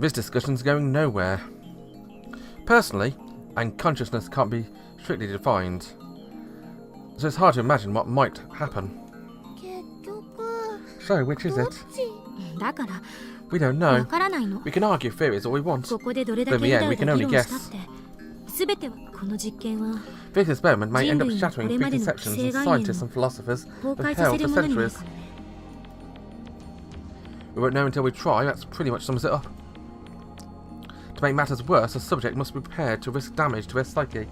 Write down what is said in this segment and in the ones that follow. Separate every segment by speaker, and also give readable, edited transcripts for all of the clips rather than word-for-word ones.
Speaker 1: This discussion's going nowhere. Personally, unconsciousness can't be strictly defined, so it's hard to imagine what might happen. So, which is it? We don't know. We can argue theories all we want, but in the end we can only guess. This experiment may end up shattering preconceptions in scientists and philosophers have held for centuries. We won't know until we try, that's pretty much sums it up. To make matters worse, the subject must be prepared to risk damage to their psyche.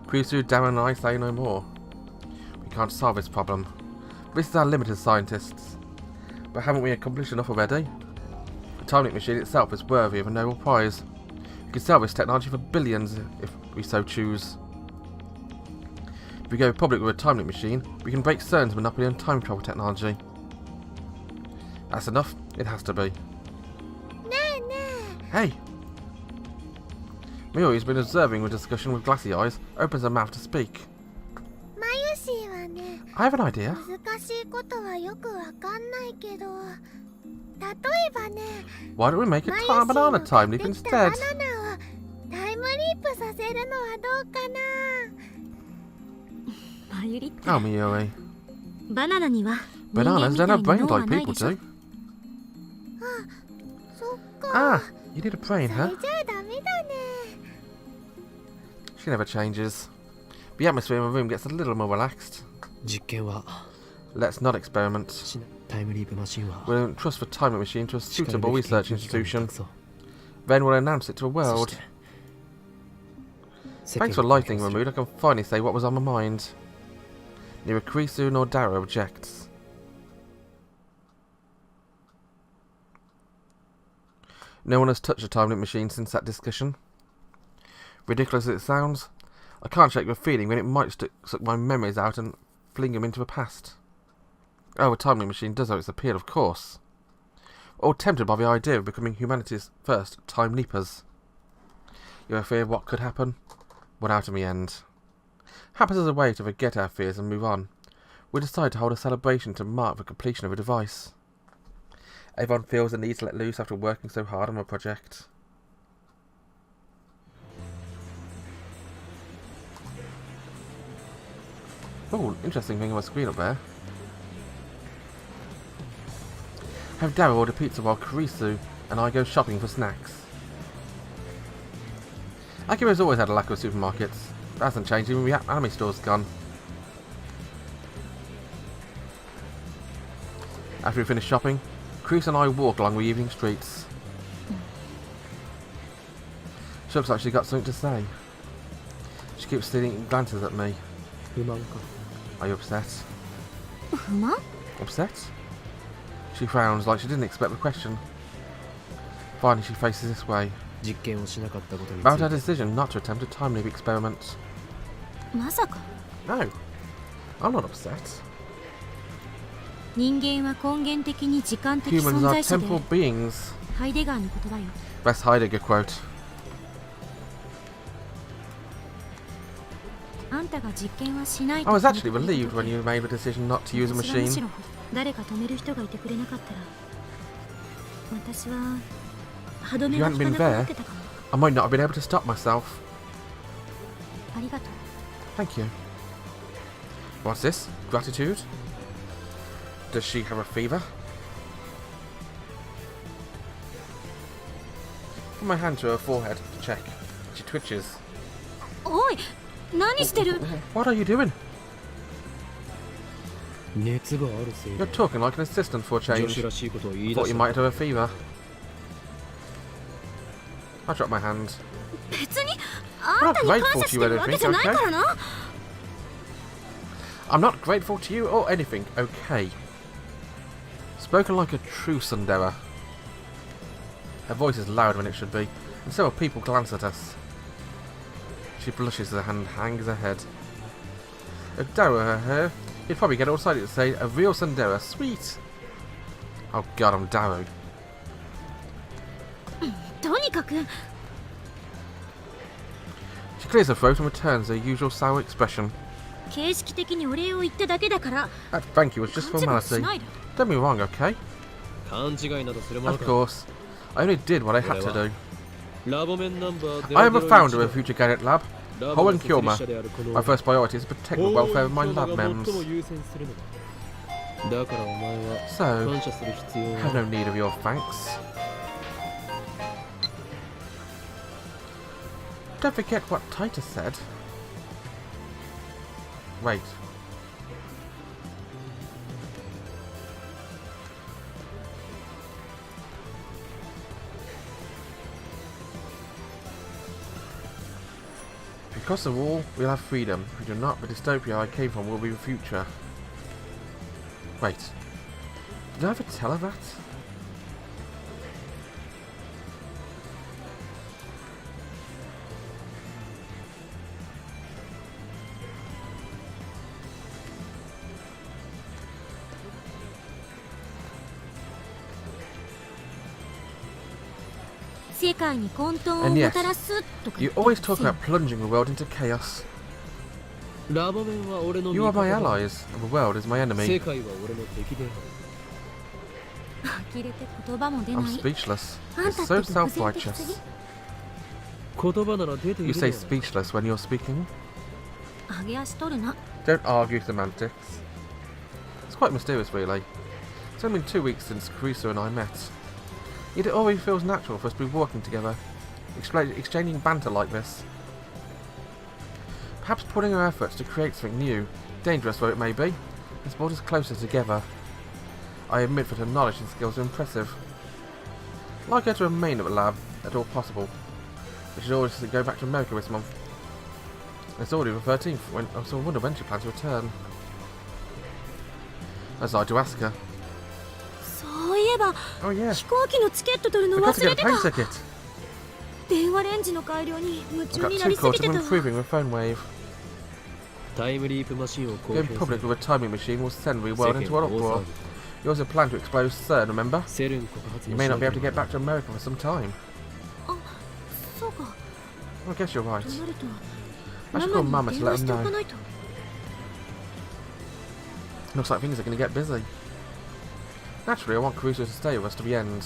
Speaker 1: Krisu, Darren and I say no more. We can't solve this problem. This is our limit as scientists. But haven't we accomplished enough already? The time limit machine itself is worthy of a Nobel Prize. We can sell this technology for billions if we so choose. If we go public with a time limit machine, we can break CERN's monopoly on time travel technology. That's enough? It has to be. Hey! Miori's been observing the discussion with glassy eyes, opens her mouth to speak. I have an idea. Why don't we make a banana time leap instead? Oh, Miori. Bananas don't have brains like people do. Ah, you need a brain, huh? She never changes. The atmosphere in the room gets a little more relaxed. Let's not experiment. We'll entrust the time machine to a suitable research institution. Then we'll announce it to the world. Thanks for lightening the mood. I can finally say what was on my mind. Neither Krisu nor Dara objects. No one has touched a time limit machine since that discussion. Ridiculous as it sounds, I can't shake the feeling when it might suck my memories out and fling them into the past. Oh, a time limit machine does have its appeal, of course. All tempted by the idea of becoming humanity's first time leapers. You have a fear of what could happen? Went out in the end. Happens as a way to forget our fears and move on. We decide to hold a celebration to mark the completion of a device. Everyone feels the need to let loose after working so hard on a project. Oh, interesting thing on my screen up there. Have Dara order pizza while Krisu and I go shopping for snacks. Akira's always had a lack of supermarkets. That hasn't changed even when the anime store's gone. After we finish shopping, Krisu and I walk along the evening streets. She looks like she's got something to say. She keeps stealing glances at me. Are you upset? Upset? She frowns like she didn't expect the question. Finally she faces this way. About her decision not to attempt a time leap experiment. No, I'm not upset. Humans are temporal beings. Best Heidegger quote. I was actually relieved when you made the decision not to use a machine. If you hadn't been there, I might not have been able to stop myself. Thank you. What's this? Gratitude? Does she have a fever? Put my hand to her forehead to check. She twitches. What are you doing? You're talking like an assistant for a change. Thought you might have a fever. I dropped my hand. I'm not grateful to you or anything, okay? I'm not grateful to you or anything, okay? Spoken like a true tsundere. Her voice is loud when it should be, and several people glance at us. She blushes and hangs her head. If Dara were her, he'd probably get all excited to say, a real tsundere, sweet! Oh god, I'm Dara. She clears her throat and returns her usual sour expression. That thank you was just formality. Don't be wrong, okay? Of course. I only did what I had to do.
Speaker 2: ラボメンナンバー
Speaker 1: I am a founder of Future Gadget Lab. Ho and Kyoma. My first priority is to protect the welfare of my lab members. So, have no need of your thanks. Don't forget what Titor said. Wait. Because of all, we'll have freedom. If we do not, the dystopia I came from will be the future. Wait. Did I ever tell her that? And yes, you always talk about plunging the world into chaos. You are my allies, and the world is my enemy. I'm speechless. It's so self-righteous. You say speechless when you're speaking. Don't argue semantics. It's quite mysterious, really. It's only been 2 weeks since Caruso and I met. Yet it always feels natural for us to be working together, exchanging banter like this. Perhaps putting our efforts to create something new, dangerous though it may be, has brought us closer together. I admit that her knowledge and skills are impressive. I'd like her to remain at the lab at all possible, but she's always to go back to America this month. It's already the 13th, so I wonder when she plans to return. As I to ask her. Oh yeah, I forgot to get a plane ticket. I've got 2 quarters of improving the phone wave. Going public with a timing machine will send the world into an uproar. You also plan to explode CERN, remember? You may not be able to get back to America for some time. I guess you're right. I should call Mama to let them know. Looks like things are going to get busy. Naturally, I want Caruso to stay with us to the end.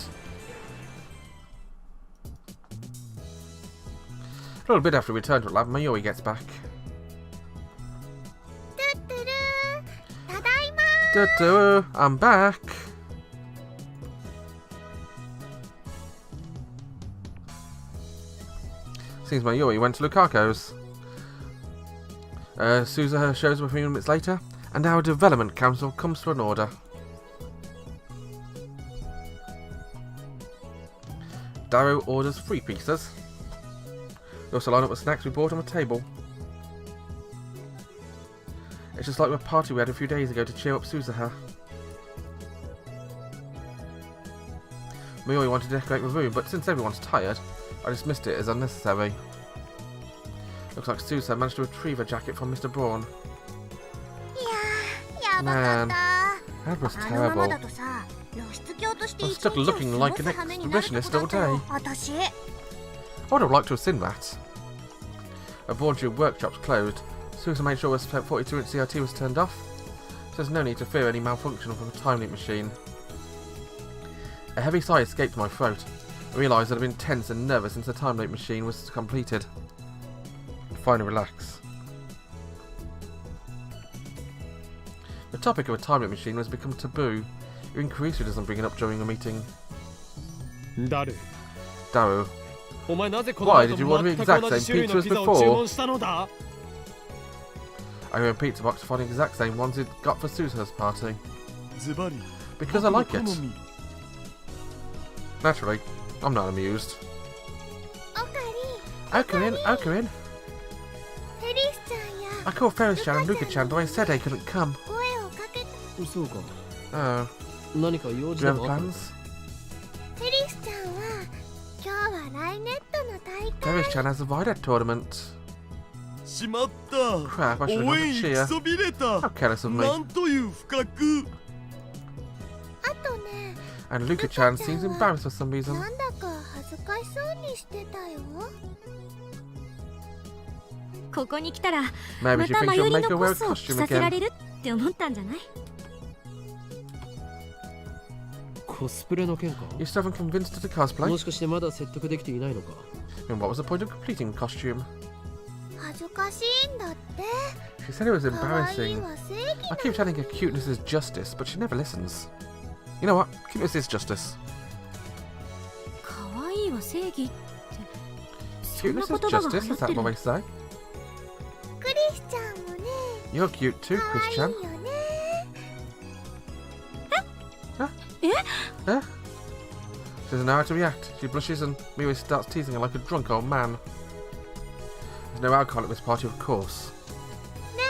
Speaker 1: A little bit after we return to the lab, Mayuri gets back. I'm back! Seems Mayuri went to Lukako's. Suzuha shows up a few minutes later, and our development council comes to an order. Darrow orders 3 pizzas. We also line up the snacks we bought on the table. It's just like the party we had a few days ago to cheer up Suzuha. Mayuri wanted to decorate the room, but since everyone's tired, I dismissed it as unnecessary. Looks like Suzuha managed to retrieve a jacket from Mr. Braun. Man, that was terrible. I was stuck looking like an exhibitionist all day. I would have liked to have seen that. A Borgia workshop's closed. Suzuha made sure his 42-inch CRT was turned off, so there's no need to fear any malfunction from the time loop machine. A heavy sigh escaped my throat. I realised that I'd been tense and nervous since the time loop machine was completed. Finally relax. The topic of a time loop machine has become taboo. Even Caruso doesn't bring it up during a meeting. Daru. Why did you order the exact same pizza as before? I opened a pizza box to find the exact same ones it got for Suzuha's party. Because I like it. Naturally, I'm not amused. Okarin. I called Ferris-chan and Luka-chan, but I said they couldn't come. Oh. Do you have plans? Ferris-chan has a Videt tournament. Crap, I should have gone to cheer. How careless of me. And Luka-chan seems embarrassed for some reason. Maybe she thinks you'll make her wear a costume again.
Speaker 2: コスプレの件か
Speaker 1: You still haven't convinced her to cosplay?
Speaker 2: もしかしてまだ説得できていないのか
Speaker 1: And what was the point of completing the costume?
Speaker 3: 恥ずかしいんだって
Speaker 1: She said it was
Speaker 3: 可愛い
Speaker 1: embarrassing.
Speaker 3: は正義
Speaker 1: I keep telling her cuteness is justice, but she never listens. You know what? Cuteness is justice.
Speaker 3: 可愛いは正義ってそんな
Speaker 1: Cuteness
Speaker 3: 言
Speaker 1: is
Speaker 3: 葉が
Speaker 1: justice,
Speaker 3: 流
Speaker 1: is
Speaker 3: 行っ
Speaker 1: that
Speaker 3: てる
Speaker 1: what they say?
Speaker 3: クリスちゃんもね
Speaker 1: You're cute too,
Speaker 3: 可愛い
Speaker 1: Christian.
Speaker 3: よね
Speaker 1: Eh? She doesn't know how to react. She blushes and Miri starts teasing her like a drunk old man. There's no alcohol at this party, of course.
Speaker 3: ね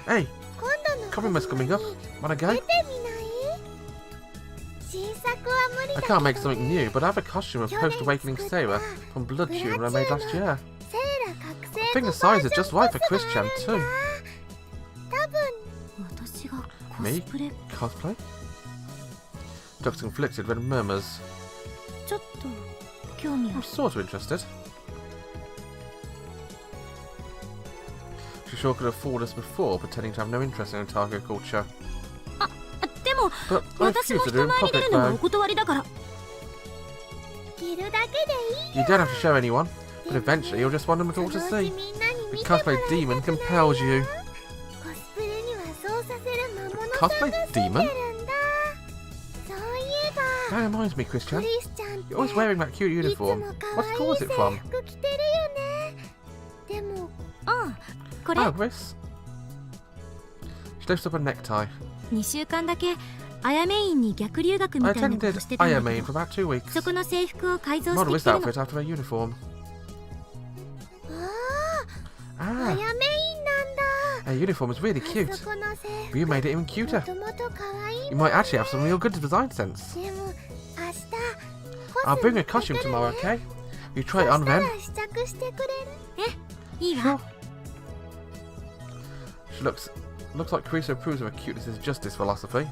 Speaker 3: えね
Speaker 1: Hey,
Speaker 3: え今度の
Speaker 1: Compromise coming up.
Speaker 3: に
Speaker 1: Wanna
Speaker 3: 出
Speaker 1: go?
Speaker 3: てみない新作は無理
Speaker 1: I
Speaker 3: だけ
Speaker 1: can't
Speaker 3: ど
Speaker 1: make something
Speaker 3: ね
Speaker 1: new, but I have a costume of post-awakening Sarah from Blood Tube that I made last year.
Speaker 3: セーラ覚醒
Speaker 1: I think the size is just right for Christian too.
Speaker 3: 多分私がコ
Speaker 1: Me?
Speaker 3: スプレ
Speaker 1: Cosplay? Looks conflicted but murmurs.
Speaker 3: ちょっと興味あ
Speaker 1: I'm
Speaker 3: る
Speaker 1: sort of interested. She sure could have fooled us before, pretending to have no interest in otaku culture.
Speaker 3: でも
Speaker 1: But I
Speaker 3: 私
Speaker 1: refuse
Speaker 3: も
Speaker 1: to
Speaker 3: 人
Speaker 1: do in
Speaker 3: 前に出
Speaker 1: public
Speaker 3: るのはお
Speaker 1: though.
Speaker 3: 断りだから着るだけでいい
Speaker 1: You don't have to show anyone, but eventually you'll just want them all to
Speaker 3: そのうち
Speaker 1: see.
Speaker 3: みんなに見
Speaker 1: The
Speaker 3: てもらいた
Speaker 1: cosplay
Speaker 3: くない
Speaker 1: demon compels you.
Speaker 3: コスプレにはそうさせる魔物さん
Speaker 1: Cosplay
Speaker 3: がついてるん
Speaker 1: demon?
Speaker 3: だそういえば
Speaker 1: That reminds me,
Speaker 3: ク
Speaker 1: Christian.
Speaker 3: リスちゃんって
Speaker 1: You're always wearing that cute
Speaker 3: いつも
Speaker 1: uniform.
Speaker 3: 可
Speaker 1: What
Speaker 3: 愛
Speaker 1: school
Speaker 3: い
Speaker 1: is
Speaker 3: 制
Speaker 1: it from?
Speaker 3: 服着てるよねでもこれ
Speaker 1: Oh, Chris. She lifts up a necktie.
Speaker 3: 2週間だけアヤメインに逆留学
Speaker 1: I
Speaker 3: みたいなこ
Speaker 1: attended
Speaker 3: としてたんだ
Speaker 1: Ayame
Speaker 3: け
Speaker 1: for
Speaker 3: ど
Speaker 1: about 2 weeks.
Speaker 3: そこの制服を改造し
Speaker 1: Model
Speaker 3: て
Speaker 1: this
Speaker 3: きてるの
Speaker 1: outfit after her uniform.
Speaker 3: ア
Speaker 1: Ah,
Speaker 3: ヤメインなんだ
Speaker 1: her uniform is really
Speaker 3: あ
Speaker 1: cute.
Speaker 3: そこの制
Speaker 1: But
Speaker 3: 服
Speaker 1: you made it even
Speaker 3: も
Speaker 1: cuter.
Speaker 3: ともと可愛い
Speaker 1: You might actually have some real good design sense.
Speaker 3: でも明日
Speaker 1: I'll bring a costume tomorrow, okay? You try it on
Speaker 3: そした
Speaker 1: then.
Speaker 3: ら試着してくれるいい
Speaker 1: Sure.
Speaker 3: わ
Speaker 1: She looks like Carissa approves of her cuteness is justice philosophy.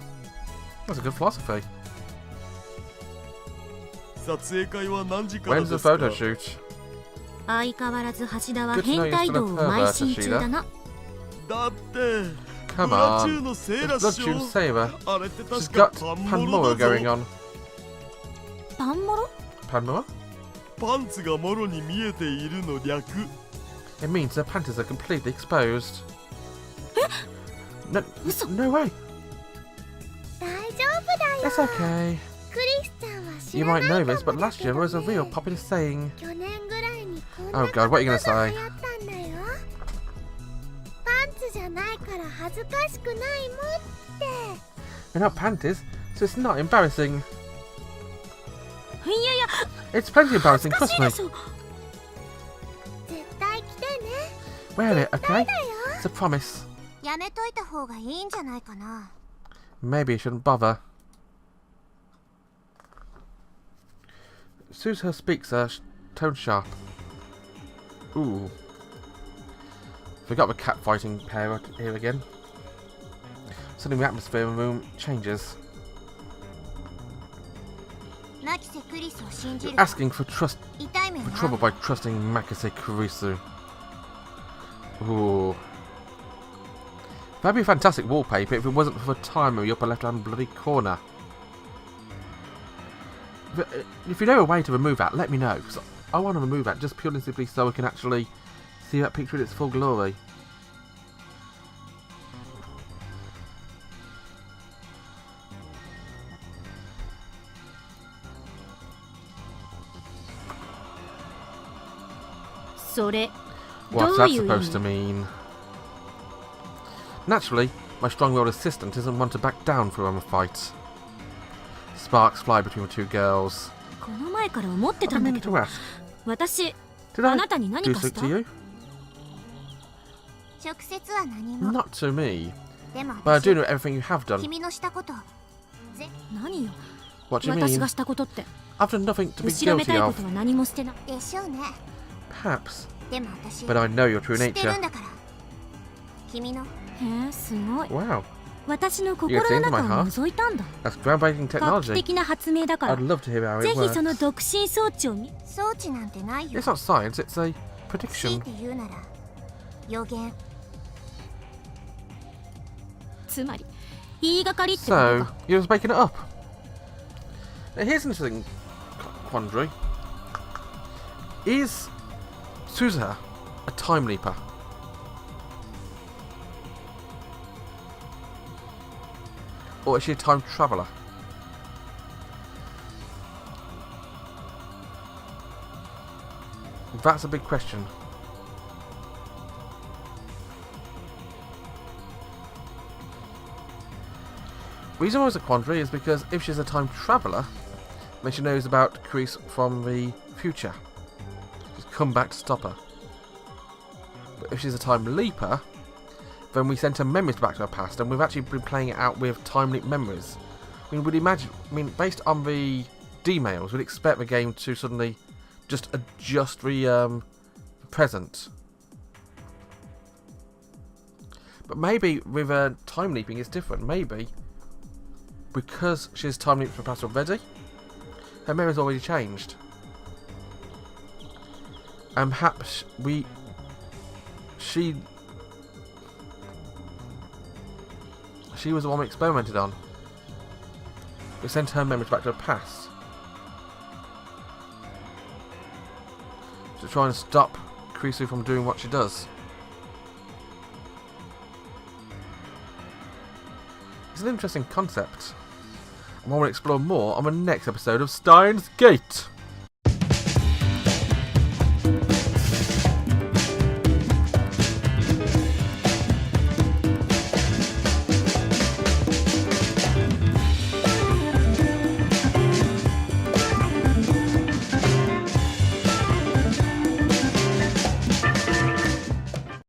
Speaker 1: That's a good philosophy.
Speaker 4: 撮影会は何時から
Speaker 1: When's
Speaker 4: で
Speaker 1: the
Speaker 4: すか
Speaker 1: photo shoot?
Speaker 3: 相変わらず橋田は
Speaker 1: Good to know
Speaker 3: 変態道を邁進中だな
Speaker 4: だってブ
Speaker 1: Come
Speaker 4: ラチュ
Speaker 1: on.
Speaker 4: ーのセー
Speaker 1: It's
Speaker 4: ラ
Speaker 1: Blood
Speaker 4: 師
Speaker 1: Tube
Speaker 4: 匠
Speaker 1: Saber.
Speaker 4: あれって
Speaker 1: She's
Speaker 4: 確か
Speaker 1: got
Speaker 4: パンモ
Speaker 1: Panmora
Speaker 4: ロだ
Speaker 1: going
Speaker 4: ぞ
Speaker 1: on.
Speaker 3: パンモロ
Speaker 1: Panmora?
Speaker 4: パンツがもろに見えているの略
Speaker 1: It means her panties are completely exposed. No,
Speaker 3: 嘘
Speaker 1: no way.
Speaker 3: 大丈夫だよ
Speaker 1: It's okay.
Speaker 3: クリスちゃんは知
Speaker 1: You
Speaker 3: ら
Speaker 1: might
Speaker 3: ない
Speaker 1: know
Speaker 3: か
Speaker 1: this,
Speaker 3: も
Speaker 1: but
Speaker 3: だ
Speaker 1: last
Speaker 3: け
Speaker 1: year
Speaker 3: ど
Speaker 1: was a real
Speaker 3: ね
Speaker 1: popular saying.
Speaker 3: 去年ぐらいにこん
Speaker 1: Oh
Speaker 3: な
Speaker 1: God,
Speaker 3: 言葉
Speaker 1: what are you
Speaker 3: が
Speaker 1: gonna say?
Speaker 3: 流行ったんだよパンツじゃないから恥ずかしくないもんって
Speaker 1: They're not panties, so it's not embarrassing.
Speaker 3: いやいや
Speaker 1: It's plenty embarrassing,
Speaker 3: おか
Speaker 1: trust
Speaker 3: しい
Speaker 1: me.
Speaker 3: でしょ絶対着てね
Speaker 1: Wear it,
Speaker 3: だ
Speaker 1: okay?
Speaker 3: よ
Speaker 1: It's a promise.
Speaker 3: やめといた方がいいんじゃないかな
Speaker 1: Maybe you shouldn't bother. Sue's her speaks tone sharp. Ooh. Forgot the cat fighting pair here again. Suddenly the atmosphere in the room changes.
Speaker 3: マキセクリスを信じ
Speaker 1: You're
Speaker 3: る
Speaker 1: asking for
Speaker 3: 痛い目
Speaker 1: for
Speaker 3: に遭
Speaker 1: trouble
Speaker 3: う
Speaker 1: by trusting Makase Kurisu. Ooh. That'd be a fantastic wallpaper if it wasn't for the timer in the upper left-hand bloody corner. But if you know a way to remove that, let me know. 'Cause I want to remove that just purely and simply so I can actually see that picture in its full glory. What's that supposed to mean? Naturally, my strong-willed assistant isn't one to back down from a fight. Sparks fly between the two girls.
Speaker 3: この前から思って
Speaker 1: I've
Speaker 3: たん
Speaker 1: been
Speaker 3: だ
Speaker 1: meaning
Speaker 3: け
Speaker 1: to
Speaker 3: ど
Speaker 1: ask.
Speaker 3: 私
Speaker 1: Did
Speaker 3: あ
Speaker 1: I
Speaker 3: なたに何
Speaker 1: do
Speaker 3: かし
Speaker 1: something
Speaker 3: た
Speaker 1: to you?
Speaker 3: 直接は何も
Speaker 1: Not to me.
Speaker 3: でも
Speaker 1: But I
Speaker 3: 私
Speaker 1: do know everything you have done.
Speaker 3: 君のしたこと何よ
Speaker 1: What do you
Speaker 3: 私
Speaker 1: mean?
Speaker 3: がしたことって
Speaker 1: I've done nothing to be
Speaker 3: 後ろめた
Speaker 1: guilty
Speaker 3: いこ
Speaker 1: of.
Speaker 3: とは何もしてないでしょうね
Speaker 1: Perhaps.
Speaker 3: でも私
Speaker 1: But I know your true
Speaker 3: 知ってる
Speaker 1: nature.
Speaker 3: んだから君のへえすごい
Speaker 1: Wow.
Speaker 3: 私の心の中を覗いたんだ
Speaker 1: That's groundbreaking
Speaker 3: 画期
Speaker 1: technology.
Speaker 3: 的な発明だから
Speaker 1: I'd love to hear how
Speaker 3: ぜ
Speaker 1: it
Speaker 3: ひそ
Speaker 1: works.
Speaker 3: の独身装置を装置なんてないよ
Speaker 1: It's not science, it's a
Speaker 3: 強い
Speaker 1: prediction.
Speaker 3: て言うなら予言つまり言いがかりってこと
Speaker 1: So,
Speaker 3: か
Speaker 1: you're just making it up. Now here's an interesting quandary. Is Suzuha a time leaper? Or is she a time traveller? That's a big question. The reason why it's a quandary is because if she's a time traveller, then she knows about Kreese from the future. She's come back to stop her. But if she's a time leaper, then we sent her memories back to her past, and we've actually been playing it out with time leap memories. I mean, based on the D-mails, we'd expect the game to suddenly just adjust the present. But maybe with time leaping it's different. Maybe because she's time leaped from the past already, her memory's already changed. And perhaps she was the one we experimented on. We sent her memories back to her past to try and stop Kreese from doing what she does. It's an interesting concept, and I want to explore more on the next episode of Steins Gate.